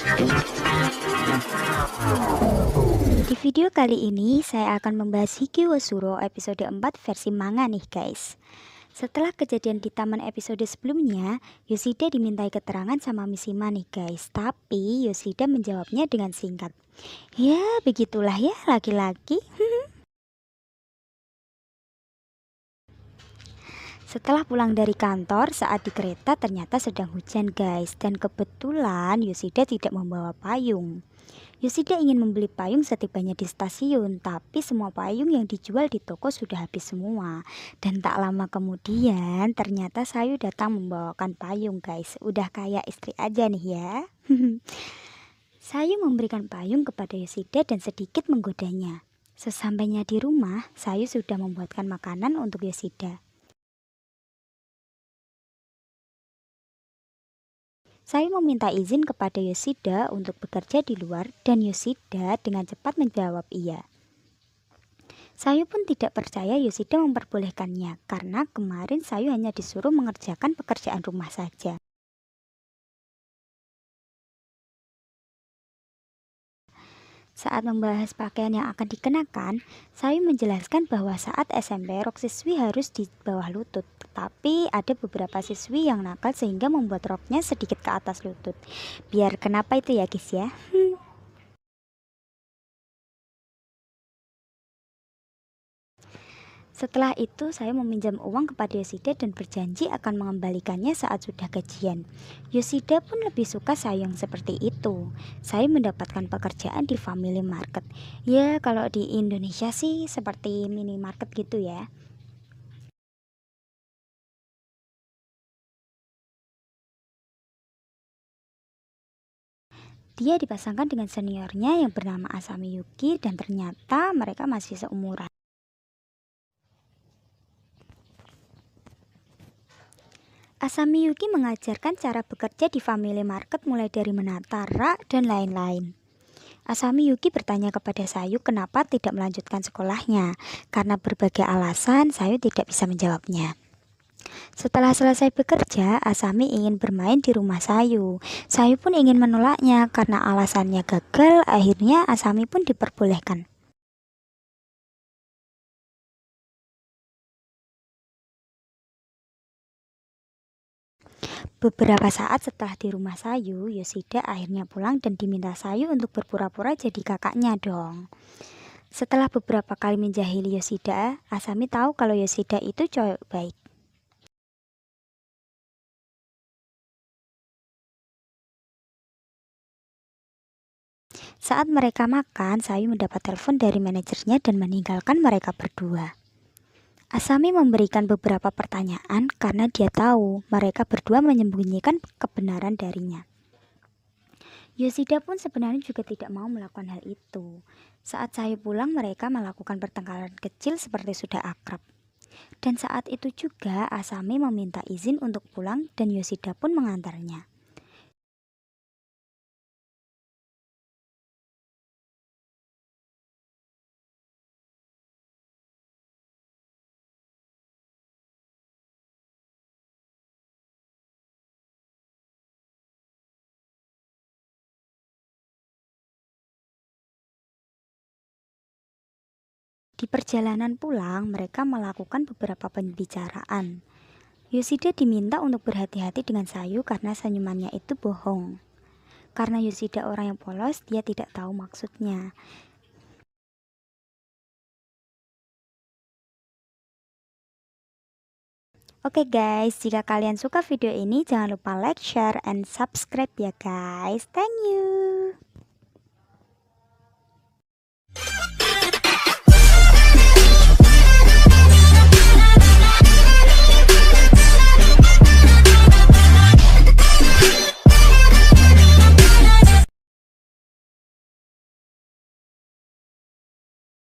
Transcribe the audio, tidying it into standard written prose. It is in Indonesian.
Di video kali ini saya akan membahas Hiki wo Shuro episode 4 versi manga nih guys. Setelah kejadian di taman episode sebelumnya, Yoshida dimintai keterangan sama Mishima nih guys. Tapi Yoshida menjawabnya dengan singkat. Ya begitulah ya laki-laki. Setelah pulang dari kantor, saat di kereta ternyata sedang hujan guys. Dan kebetulan Yoshida tidak membawa payung. Yoshida ingin membeli payung setibanya di stasiun, tapi semua payung yang dijual di toko sudah habis semua. Dan tak lama kemudian, ternyata Sayu datang membawakan payung guys. Udah kayak istri aja nih ya. Sayu memberikan payung kepada Yoshida dan sedikit menggodanya. Sesampainya di rumah, Sayu sudah membuatkan makanan untuk Yoshida. Saya meminta izin kepada Yoshida untuk bekerja di luar dan Yoshida dengan cepat menjawab iya. Sayu pun tidak percaya Yoshida memperbolehkannya karena kemarin Sayu hanya disuruh mengerjakan pekerjaan rumah saja. Saat membahas pakaian yang akan dikenakan, Sayu menjelaskan bahwa saat SMP rok siswi harus di bawah lutut. Tapi ada beberapa siswi yang nakal sehingga membuat roknya sedikit ke atas lutut. Biar kenapa itu ya guys ya? Setelah itu, saya meminjam uang kepada Yoshida dan berjanji akan mengembalikannya saat sudah gajian. Yoshida pun lebih suka saya yang seperti itu. Saya mendapatkan pekerjaan di Family Market. Ya, kalau di Indonesia sih seperti minimarket gitu ya. Dia dipasangkan dengan seniornya yang bernama Asami Yuki dan ternyata mereka masih seumuran. Asami Yuki mengajarkan cara bekerja di Family Market mulai dari menata rak dan lain-lain. Asami Yuki bertanya kepada Sayu kenapa tidak melanjutkan sekolahnya. Karena berbagai alasan, Sayu tidak bisa menjawabnya. Setelah selesai bekerja, Asami ingin bermain di rumah Sayu. Sayu pun ingin menolaknya karena alasannya gagal, akhirnya Asami pun diperbolehkan. Beberapa saat setelah di rumah Sayu, Yoshida akhirnya pulang dan diminta Sayu untuk berpura-pura jadi kakaknya dong. Setelah beberapa kali menjahili Yoshida, Asami tahu kalau Yoshida itu cowok baik. Saat mereka makan, Sayu mendapat telepon dari manajernya dan meninggalkan mereka berdua. Asami memberikan beberapa pertanyaan karena dia tahu mereka berdua menyembunyikan kebenaran darinya. Yoshida pun sebenarnya juga tidak mau melakukan hal itu. Saat Sayu pulang, mereka melakukan pertengkaran kecil seperti sudah akrab. Dan saat itu juga Asami meminta izin untuk pulang dan Yoshida pun mengantarnya. Di perjalanan pulang, mereka melakukan beberapa pembicaraan. Yoshida diminta untuk berhati-hati dengan Sayu karena senyumannya itu bohong. Karena Yoshida orang yang polos, dia tidak tahu maksudnya. Oke guys, jika kalian suka video ini, jangan lupa like, share, and subscribe ya guys. Thank you.